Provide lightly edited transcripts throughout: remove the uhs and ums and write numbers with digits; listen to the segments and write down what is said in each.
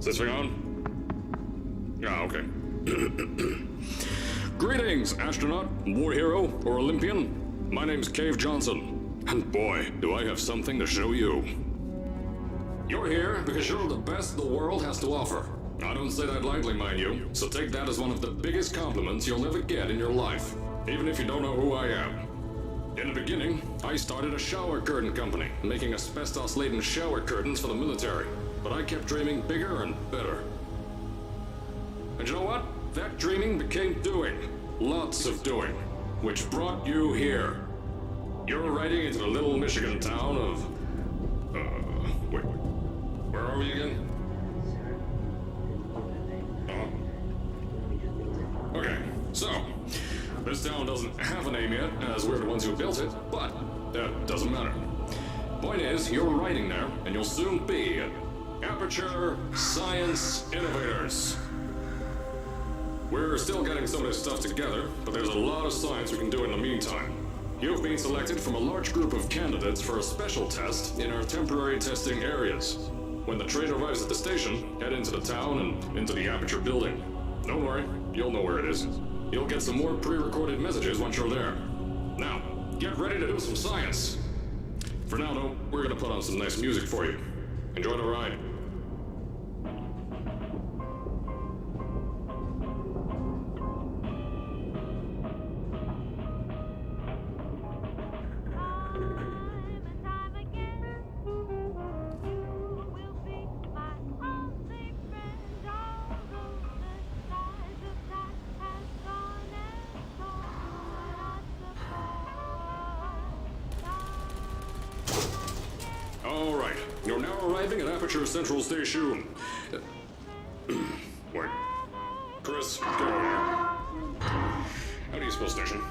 Is this thing on? Ah, okay. Greetings, astronaut, war hero, or Olympian. My name's Cave Johnson, and boy, do I have something to show you. You're here because you're the best the world has to offer. I don't say that lightly, mind you, so take that as one of the biggest compliments you'll ever get in your life, even if you don't know who I am. In the beginning, I started a shower curtain company, making asbestos-laden shower curtains for the military, but I kept dreaming bigger and better. And you know what? That dreaming became doing. Lots of doing. Which brought you here. You're riding into the little Michigan town of... wait. Where are we again? Okay, so... this town doesn't have a name yet, as we're the ones who built it, but that doesn't matter. Point is, you're riding there, and you'll soon be at Aperture Science Innovators. We're still getting some of this stuff together, but there's a lot of science we can do in the meantime. You've been selected from a large group of candidates for a special test in our temporary testing areas. When the train arrives at the station, head into the town and into the Aperture building. Don't worry, you'll know where it is. You'll get some more pre-recorded messages once you're there. Now, get ready to do some science. For now, though, we're gonna put on some nice music for you. Enjoy the ride. Alright, you're now arriving at Aperture Central Station. Wait. Chris, get over here. How do you spell station?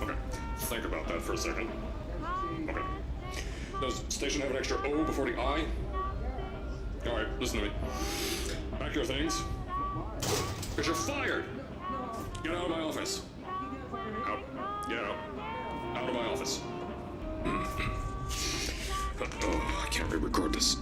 Okay, think about that for a second. Okay. Does station have an extra O before the I? Alright, listen to me. Pack your things. Because you're fired! Get out of my office. Out. Get out. Out of my office. Oh, I can't re-record this.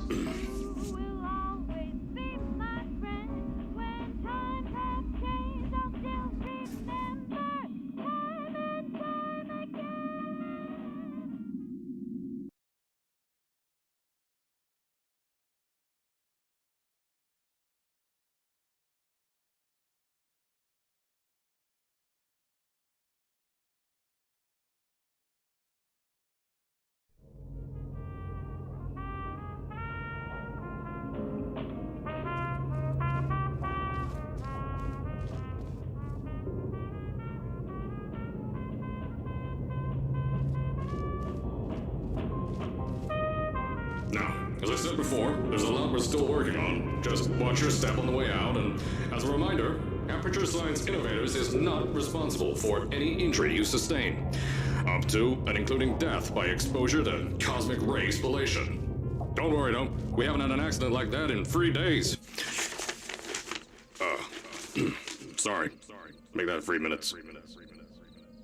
Now, as I said before, there's a lot we're still working on. Just watch your step on the way out, and as a reminder, Aperture Science Innovators is not responsible for any injury you sustain, up to and including death by exposure to cosmic ray spallation. Don't worry though, we haven't had an accident like that in 3 days. Sorry. Make that 3 minutes.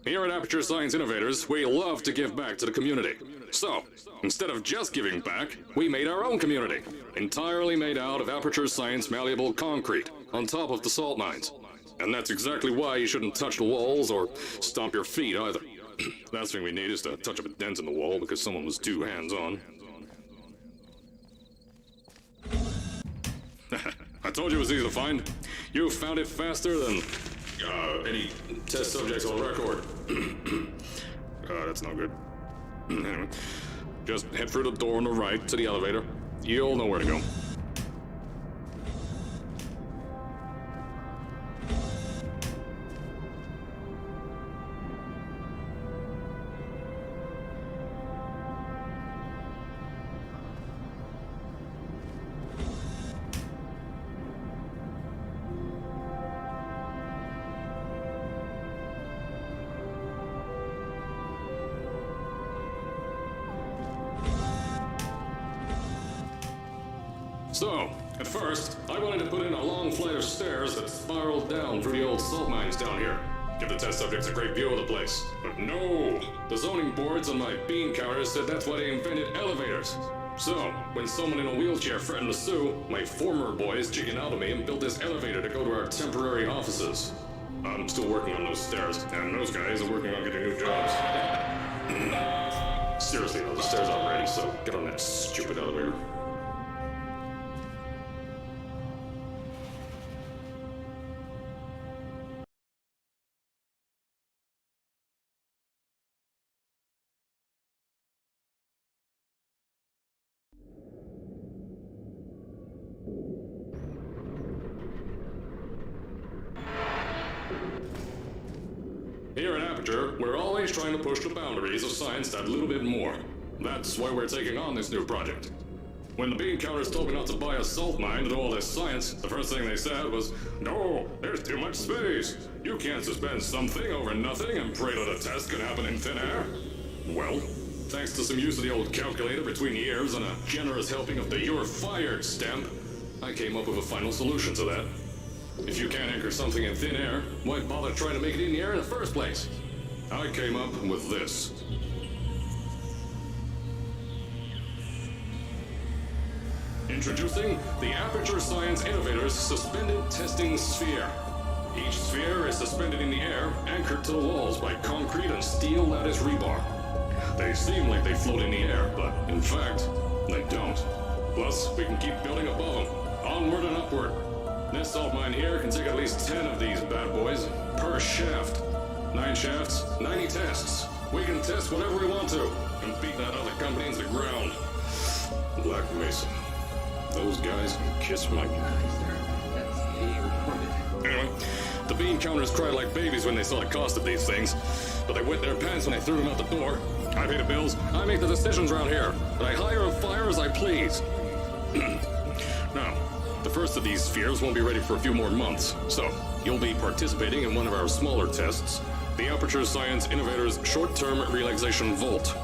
Here at Aperture Science Innovators, we love to give back to the community. So, instead of just giving back, we made our own community, entirely made out of Aperture Science malleable concrete, on top of the salt mines. And that's exactly why you shouldn't touch the walls or stomp your feet either. Last thing we need is to touch up a dent in the wall because someone was too hands-on. I told you it was easy to find. You found it faster than any test subjects on record. That's not good. Anyway, just head through the door on the right to the elevator. You'll know where to go. So, at first, I wanted to put in a long flight of stairs that spiraled down through the old salt mines down here. Give the test subjects a great view of the place. But no! The zoning boards on my bean counters said that's why they invented elevators. So, when someone in a wheelchair threatened to sue, my former boys chickened out of me and built this elevator to go to our temporary offices. I'm still working on those stairs, and those guys are working on getting new jobs. Seriously though, the stairs aren't ready, so get on that stupid elevator. Here at Aperture, we're always trying to push the boundaries of science that little bit more. That's why we're taking on this new project. When the bean counters told me not to buy a salt mine to do all this science, the first thing they said was, "No, there's too much space. You can't suspend something over nothing and pray that a test can happen in thin air." Well, thanks to some use of the old calculator between the ears and a generous helping of the "you're fired" stamp, I came up with a final solution to that. If you can't anchor something in thin air, why bother trying to make it in the air in the first place? I came up with this. Introducing the Aperture Science Innovators Suspended Testing Sphere. Each sphere is suspended in the air, anchored to the walls by concrete and steel lattice rebar. They seem like they float in the air, but in fact, they don't. Plus, we can keep building above them, onward and upward. This salt mine here can take at least 10 of these bad boys per shaft. 9 shafts, 90 tests. We can test whatever we want to and beat that other company into the ground. Black Mesa. Those guys can kiss my... Anyway, the bean counters cried like babies when they saw the cost of these things, but they wet their pants when I threw them out the door. I pay the bills, I make the decisions around here, and I hire and fire as I please. Now, the first of these spheres won't be ready for a few more months, so you'll be participating in one of our smaller tests, the Aperture Science Innovators Short-Term Relaxation Vault.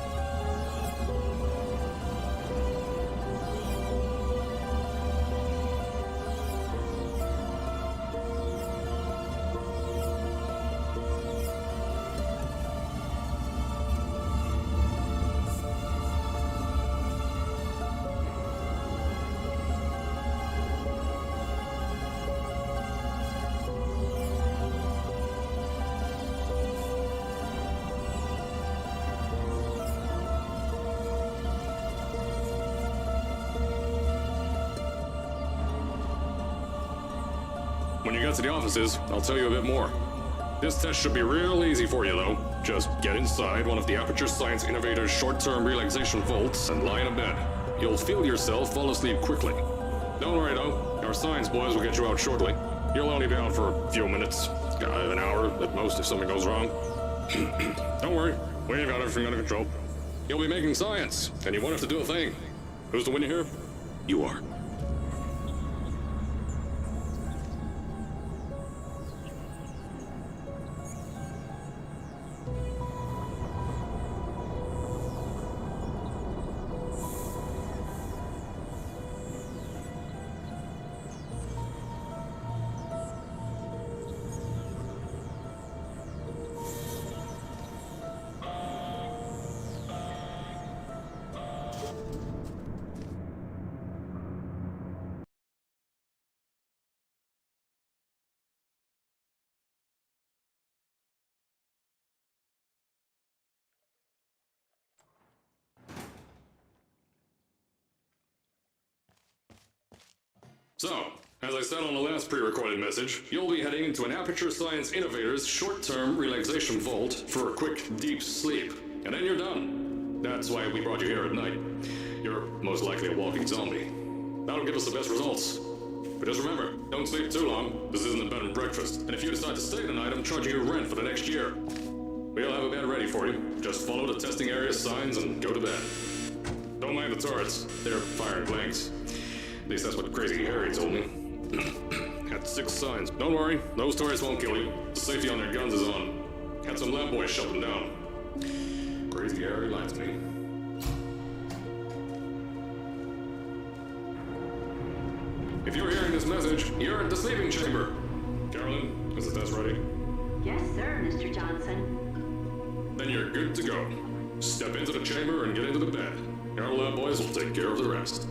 When you get to the offices, I'll tell you a bit more. This test should be real easy for you, though. Just get inside one of the Aperture Science Innovators short-term relaxation vaults and lie in a bed. You'll feel yourself fall asleep quickly. Don't worry, though. Our science boys will get you out shortly. You'll only be out for a few minutes. An hour at most if something goes wrong. Don't worry. We've got everything under control. You'll be making science, and you won't have to do a thing. Who's the winner here? You are. So, as I said on the last pre-recorded message, you'll be heading into an Aperture Science Innovators short-term relaxation vault for a quick, deep sleep. And then you're done. That's why we brought you here at night. You're most likely a walking zombie. That'll give us the best results. But just remember, don't sleep too long. This isn't a bed and breakfast. And if you decide to stay tonight, I'm charging you rent for the next year. We'll have a bed ready for you. Just follow the testing area signs and go to bed. Don't mind the turrets. They're firing blanks. At least that's what Crazy Harry told me. Had 6 signs. Don't worry, those turrets won't kill you. The safety on their guns is on. Had some lab boys shut them down. Crazy Harry lied to me. If you're hearing this message, you're at the sleeping chamber. Carolyn, is the test ready? Yes, sir, Mr. Johnson. Then you're good to go. Step into the chamber and get into the bed. Our lab boys will take care of the rest.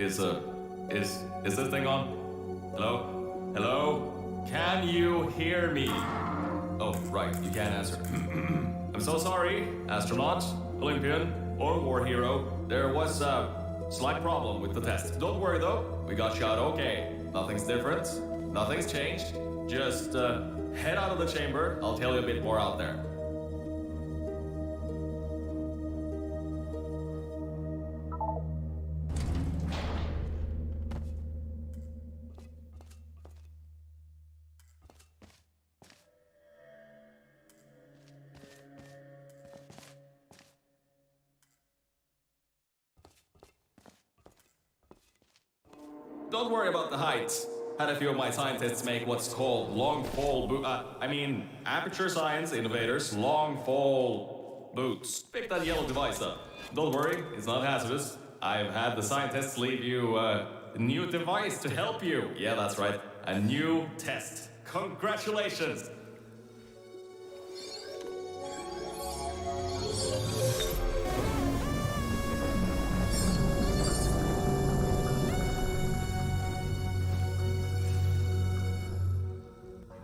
Is this thing on? Hello? Hello? Can you hear me? Oh, right, you can't answer. I'm so sorry, astronaut, Olympian, or war hero. There was a slight problem with the test. Don't worry though, we got shot okay. Nothing's different, nothing's changed. Just head out of the chamber, I'll tell you a bit more out there. Don't worry about the height. Had a few of my scientists make what's called long fall aperture science innovators, long fall boots. Pick that yellow device up. Don't worry, it's not hazardous. I've had the scientists leave you a new device to help you. Yeah, that's right, a new test. Congratulations!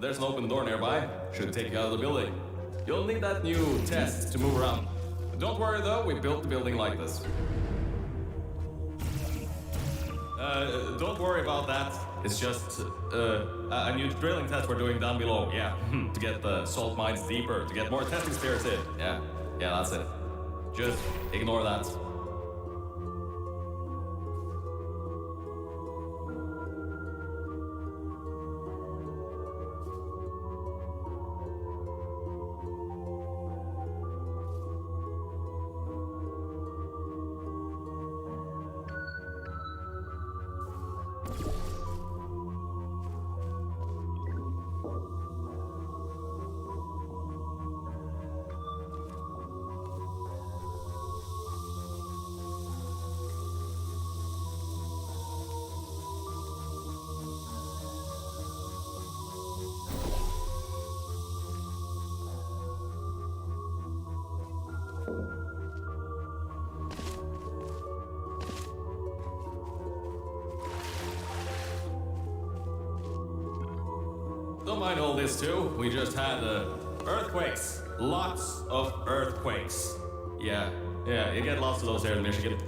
There's an open door nearby. Should take you out of the building. You'll need that new test to move around. Don't worry though, we built the building like this. Don't worry about that. It's just a new drilling test we're doing down below. Yeah, to get the salt mines deeper, to get more testing spirits in. Yeah, that's it. Just ignore that. Don't mind all this too. We just had earthquakes. Lots of earthquakes. Yeah, you get lots of those here in Michigan.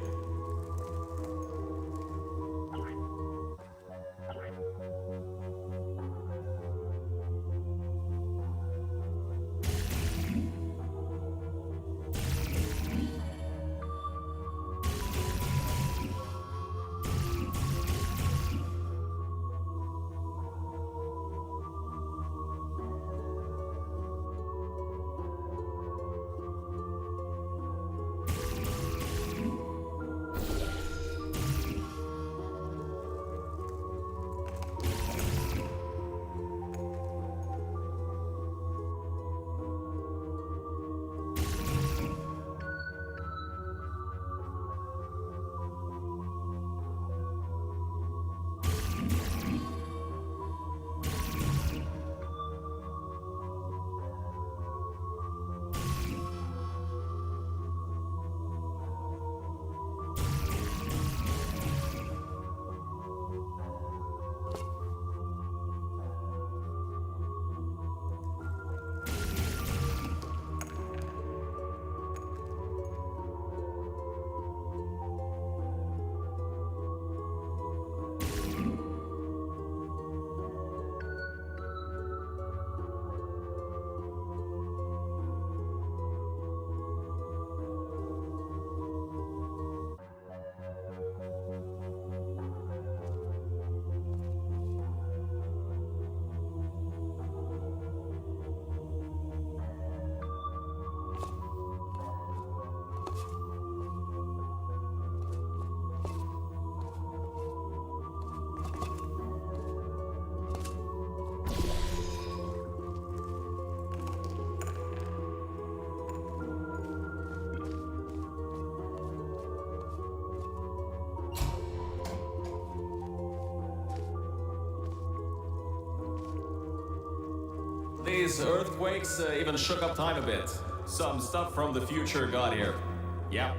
Today's earthquakes even shook up time a bit. Some stuff from the future got here. Yeah,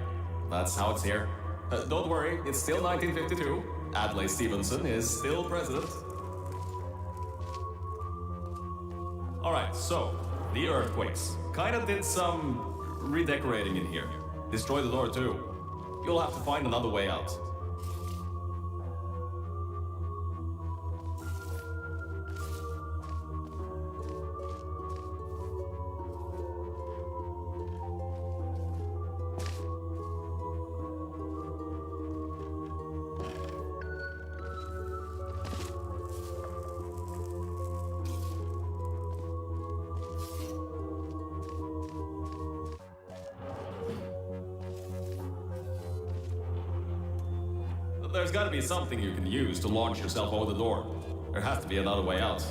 that's how it's here. Don't worry, it's still 1952. Adlai Stevenson is still president. Alright, so, the earthquakes. Kinda did some redecorating in here. Destroy the door too. You'll have to find another way out. There's gotta be something you can use to launch yourself over the door. There has to be another way out.